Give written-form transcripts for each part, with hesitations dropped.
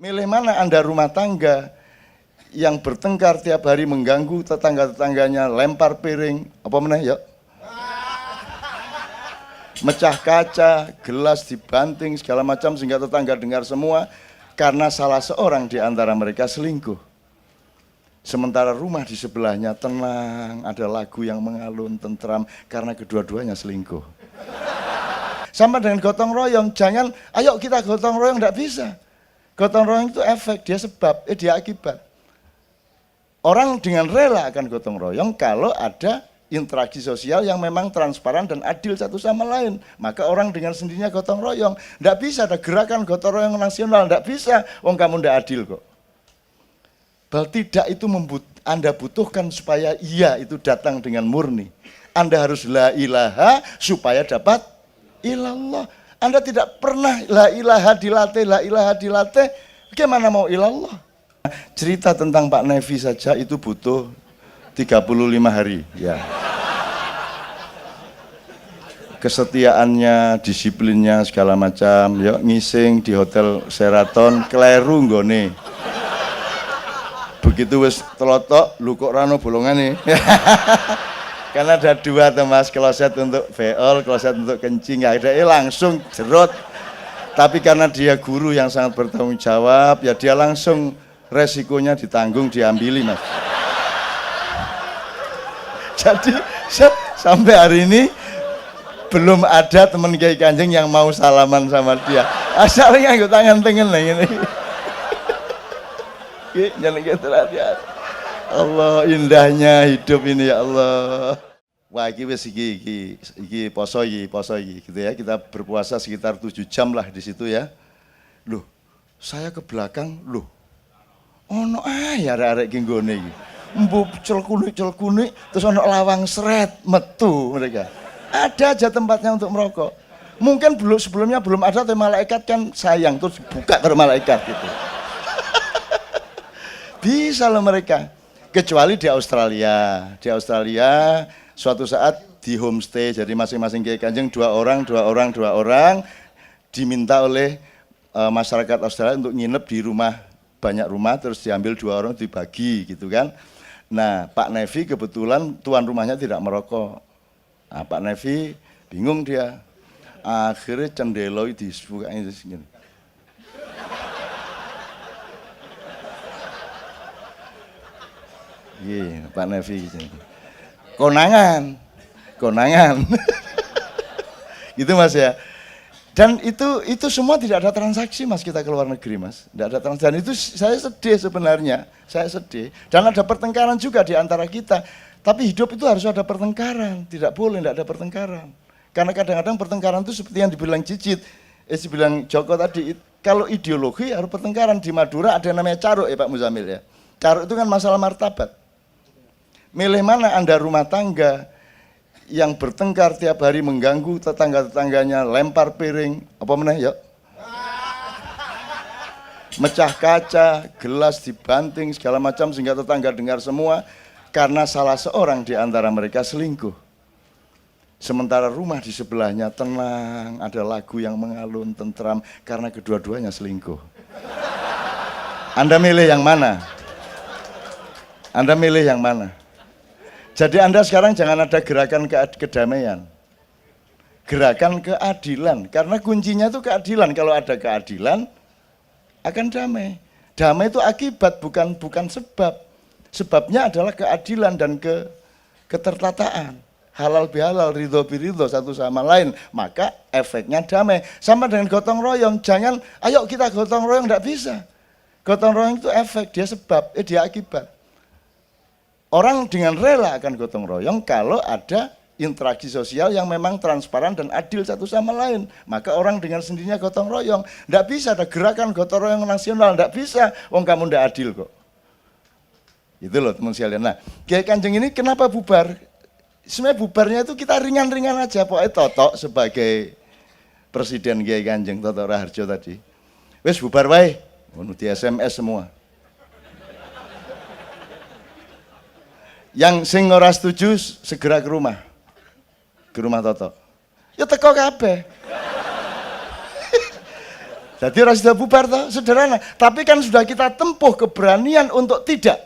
Milih mana Anda rumah tangga yang bertengkar tiap hari mengganggu tetangga-tetangganya, lempar piring, apa meneh ya? Mecah kaca, gelas dibanting, segala macam sehingga tetangga dengar semua karena salah seorang di antara mereka selingkuh. Sementara rumah di sebelahnya tenang, ada lagu yang mengalun, tentram karena kedua-duanya selingkuh. Sama dengan gotong royong, jangan ayo kita gotong royong, enggak bisa. Gotong royong itu efek, dia sebab, dia akibat. Orang dengan rela akan gotong royong kalau ada interaksi sosial yang memang transparan dan adil satu sama lain. Maka orang dengan sendirinya gotong royong. Enggak bisa ada gerakan gotong royong nasional, enggak bisa. Wong kamu enggak adil kok. Bal tidak itu Anda butuhkan supaya iya itu datang dengan murni. Anda harus la ilaha supaya dapat ilallah. Anda tidak pernah la ilaha dilatih, bagaimana mau ilallah? Cerita tentang Pak Nevi saja itu butuh 35 hari. Ya. Kesetiaannya, disiplinnya, segala macam. Yuk ngising di Hotel Sheraton, kleru nggone. Begitu wis telotok, lu kok rano bolongane. Karena ada dua tuh mas, kloset untuk veol, kloset untuk kencing, ya ada langsung jerot. Tapi karena dia guru yang sangat bertanggung jawab, ya dia langsung resikonya ditanggung, diambili mas. Jadi sampai hari ini belum ada teman Kiai Kanjeng yang mau salaman sama dia. Asalnya nganggo tangan tengen lah ini. Jangan gitu ya. Allah, indahnya hidup ini ya Allah. Wah iki wis iki poso gitu ya. Kita berpuasa sekitar 7 jam lah di situ ya. Loh, saya ke belakang, loh. Ono ae arek-arek ki nggone iki. Mbok celkunik terus ono lawang seret metu mereka. Ada aja tempatnya untuk merokok. Mungkin sebelumnya belum ada, tapi malaikat kan sayang terus buka ke malaikat gitu. Bisa loh mereka. Kecuali di Australia. Di Australia suatu saat di homestay, jadi masing-masing Kiai Kanjeng dua orang diminta oleh masyarakat Australia untuk nginep di rumah, banyak rumah, terus diambil 2 orang dibagi gitu kan. Nah Pak Nevi kebetulan tuan rumahnya tidak merokok. Nah, Pak Nevi bingung dia, akhirnya cendeloi disebukanya segini. Iya, Pak Nevi konangan gitu mas ya. Dan itu semua tidak ada transaksi mas, kita ke luar negeri mas, tidak ada transaksi. Dan itu saya sedih sebenarnya, dan ada pertengkaran juga di antara kita. Tapi hidup itu harus ada pertengkaran, tidak boleh tidak ada pertengkaran. Karena kadang-kadang pertengkaran itu seperti yang dibilang Cicit, dibilang Joko tadi, kalau ideologi harus pertengkaran. Di Madura ada yang namanya caruk ya Pak Muzamil ya. Caruk itu kan masalah martabat. Milih mana Anda rumah tangga yang bertengkar tiap hari mengganggu tetangga-tetangganya, lempar piring, apa meneh ya? Mecah kaca, gelas dibanting, segala macam sehingga tetangga dengar semua karena salah seorang di antara mereka selingkuh. Sementara rumah di sebelahnya tenang, ada lagu yang mengalun, tentram karena kedua-duanya selingkuh. Anda milih yang mana? Anda milih yang mana? Jadi Anda sekarang jangan ada gerakan kedamaian, gerakan keadilan, karena kuncinya itu keadilan. Kalau ada keadilan akan damai. Damai itu akibat, bukan sebab. Sebabnya adalah keadilan dan ketertataan, halal bihalal, ridho biridho satu sama lain. Maka efeknya damai. Sama dengan gotong royong, jangan ayo kita gotong royong, enggak bisa. Gotong royong itu efek, dia sebab, dia akibat. Orang dengan rela akan gotong royong kalau ada interaksi sosial yang memang transparan dan adil satu sama lain. Maka orang dengan sendirinya gotong royong. Enggak bisa ada gerakan gotong royong nasional, enggak bisa. Wong kamu enggak adil kok. Itu loh teman sekalian. Nah, Kiai Kanjeng ini kenapa bubar? Sebenarnya bubarnya itu kita ringan-ringan aja. Pokoknya Toto sebagai Presiden Kiai Kanjeng, Toto Raharjo tadi. Wes bubar wae. Di SMS semua. Yang sing ora setuju segera ke rumah Toto. Ya teko kabeh. Jadi ora sudah bubar toh, sederhana. Tapi kan sudah kita tempuh keberanian untuk tidak.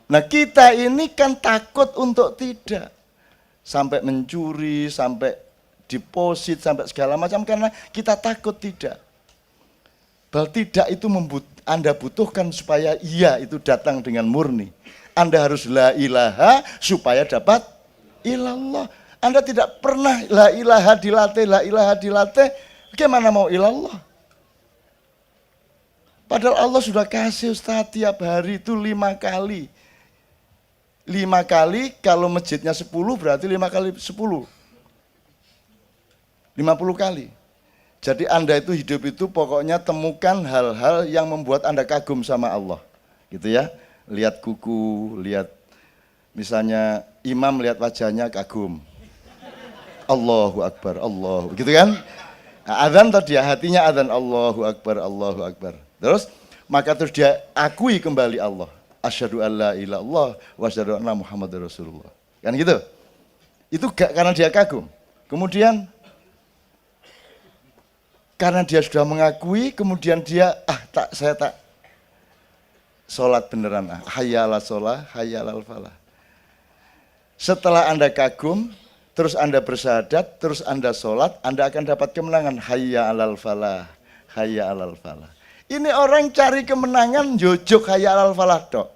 Nah kita ini kan takut untuk tidak. Sampai mencuri, sampai deposit, sampai segala macam karena kita takut tidak. Bahwa tidak itu Anda butuhkan supaya iya itu datang dengan murni. Anda harus la ilaha supaya dapat ilallah. Anda tidak pernah la ilaha dilatih, bagaimana mau ilallah? Padahal Allah sudah kasih Ustaz tiap hari itu 5 kali. 5 kali kalau masjidnya 10 berarti 5 kali 10. 50 kali. Jadi Anda itu hidup itu pokoknya temukan hal-hal yang membuat Anda kagum sama Allah. Gitu ya. Lihat kuku, lihat misalnya imam lihat wajahnya kagum. Allahu Akbar, Allah. Gitu kan? Nah, adzan tadi hatinya adzan Allahu Akbar, Allahu Akbar. Terus maka terus dia akui kembali Allah. Asyhadu alla ilaha illallah wa asyhadu anna Muhammadar Rasulullah. Kan gitu. Itu karena dia kagum. Kemudian karena dia sudah mengakui, kemudian dia saya tak sholat beneran. Hayya 'alas shalah, hayya 'alal falah. Setelah Anda kagum, terus Anda bersyahadat, terus Anda sholat, Anda akan dapat kemenangan. Hayya 'alal falah, hayya 'alal falah. Ini orang cari kemenangan, jojuk hayya 'alal falah dok.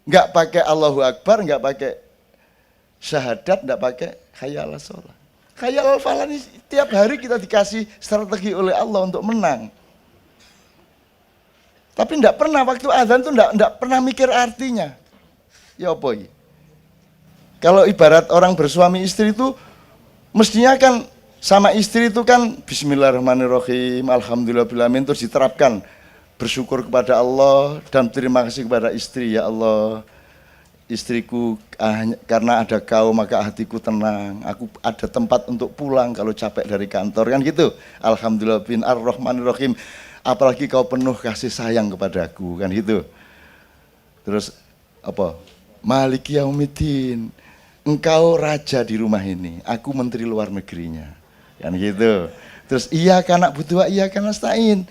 Enggak pakai Allahu Akbar, enggak pakai syahadat, enggak pakai hayya 'alas shalah. Hayya 'alal falah ini tiap hari kita dikasih strategi oleh Allah untuk menang. Tapi enggak pernah waktu azan tuh enggak pernah mikir artinya. Ya apa ini? Kalau ibarat orang bersuami istri itu mestinya kan sama istri itu kan bismillahirrahmanirrahim, alhamdulillahirrahmanirrahim terus diterapkan. Bersyukur kepada Allah dan terima kasih kepada istri. Ya Allah, istriku karena ada kau maka hatiku tenang. Aku ada tempat untuk pulang kalau capek dari kantor kan gitu. Alhamdulillah bin ar-rahmanir-rahim. Apalagi kau penuh kasih sayang kepadaku kan gitu. Terus apa? Maliki yaumiddin. Engkau raja di rumah ini, aku menteri luar negerinya. Kan gitu. Terus iya karena butuh, iya karena nasta'in.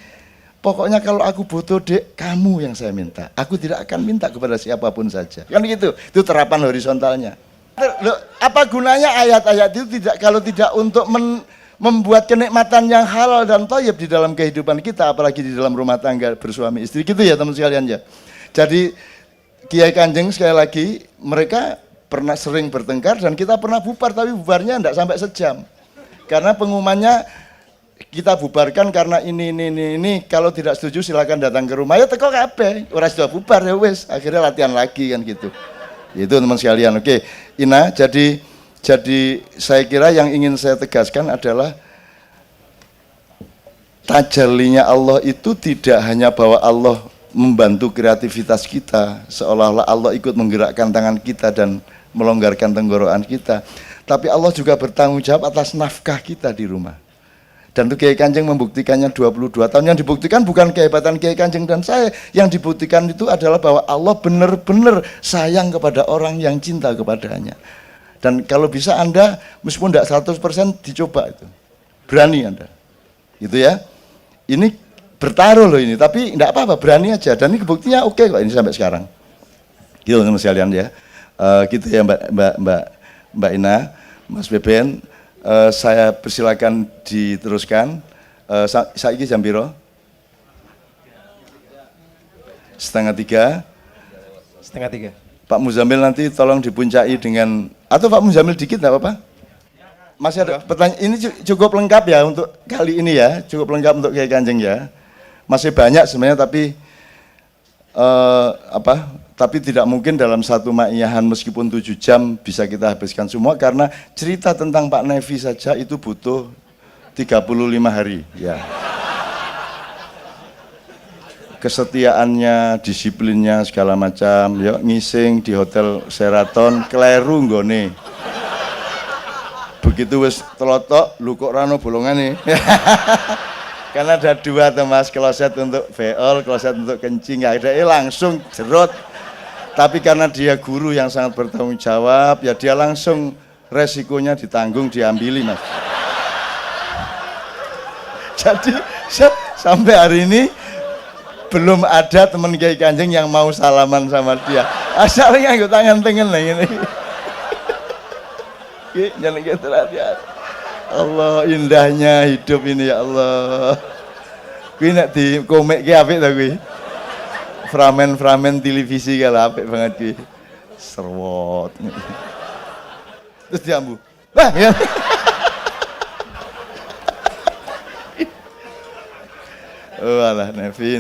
Pokoknya kalau aku butuh dek, kamu yang saya minta. Aku tidak akan minta kepada siapapun saja. Kan gitu. Itu terapan horizontalnya. Loh, apa gunanya ayat-ayat itu kalau tidak untuk membuat kenikmatan yang halal dan thayyib di dalam kehidupan kita, apalagi di dalam rumah tangga bersuami istri. Gitu ya teman sekalian ya. Jadi Kiai Kanjeng sekali lagi mereka pernah sering bertengkar dan kita pernah bubar, tapi bubarnya enggak sampai sejam. Karena pengumumannya kita bubarkan karena ini, kalau tidak setuju silakan datang ke rumah. Ya teko kabeh, ora sudah bubar ya wis, akhirnya latihan lagi kan gitu. Itu teman sekalian. Oke, Ina, jadi saya kira yang ingin saya tegaskan adalah tajallinya Allah itu tidak hanya bahwa Allah membantu kreativitas kita, seolah-olah Allah ikut menggerakkan tangan kita dan melonggarkan tenggorokan kita, tapi Allah juga bertanggung jawab atas nafkah kita di rumah. Dan itu Kiai Kanjeng membuktikannya 22 tahun. Yang dibuktikan bukan kehebatan Kiai Kanjeng dan saya, yang dibuktikan itu adalah bahwa Allah benar-benar sayang kepada orang yang cinta kepadanya. Dan kalau bisa Anda meskipun tidak 100% dicoba itu, berani Anda, gitu ya. Ini bertaruh loh ini, tapi tidak apa-apa, berani aja. Dan ini buktinya oke kok ini sampai sekarang. Gitu teman sekalian ya. Gitu ya Mbak Ina, Mas Beben, saya persilakan diteruskan. Saiki jam piro? 2:30. 2:30. Pak Muzamil nanti tolong dipuncai dengan, atau Pak Muzamil dikit nggak apa-apa? Masih ada pertanyaan, ini cukup lengkap ya untuk kali ini ya, cukup lengkap untuk Kiai Kanjeng ya. Masih banyak sebenarnya tapi tapi tidak mungkin dalam satu maiyahan meskipun 7 jam bisa kita habiskan semua, karena cerita tentang Pak Nevi saja itu butuh 35 hari ya. Kesetiaannya, disiplinnya segala macam, ya ngising di hotel Sheraton kleru nggone. Begitu wis telotok, lu kok rano bolongane. Karena ada 2 tuh Mas, kloset untuk veol, kloset untuk kencing, nggak ada, langsung jerot. Tapi karena dia guru yang sangat bertanggung jawab, ya dia langsung resikonya ditanggung, diambili Mas. Jadi sampai hari ini belum ada teman Kiai Kanjeng yang mau salaman sama dia. Asalnya nganggo tangan tengen lah ini. Jangan gitu ya. Allah, indahnya hidup ini ya Allah. Kuwi nek di komik ki apik ta kuwi. Framen televisi kala apik banget kuwi. Serwot. Terus diambu. Wah, ya. Oh alah, Nafi.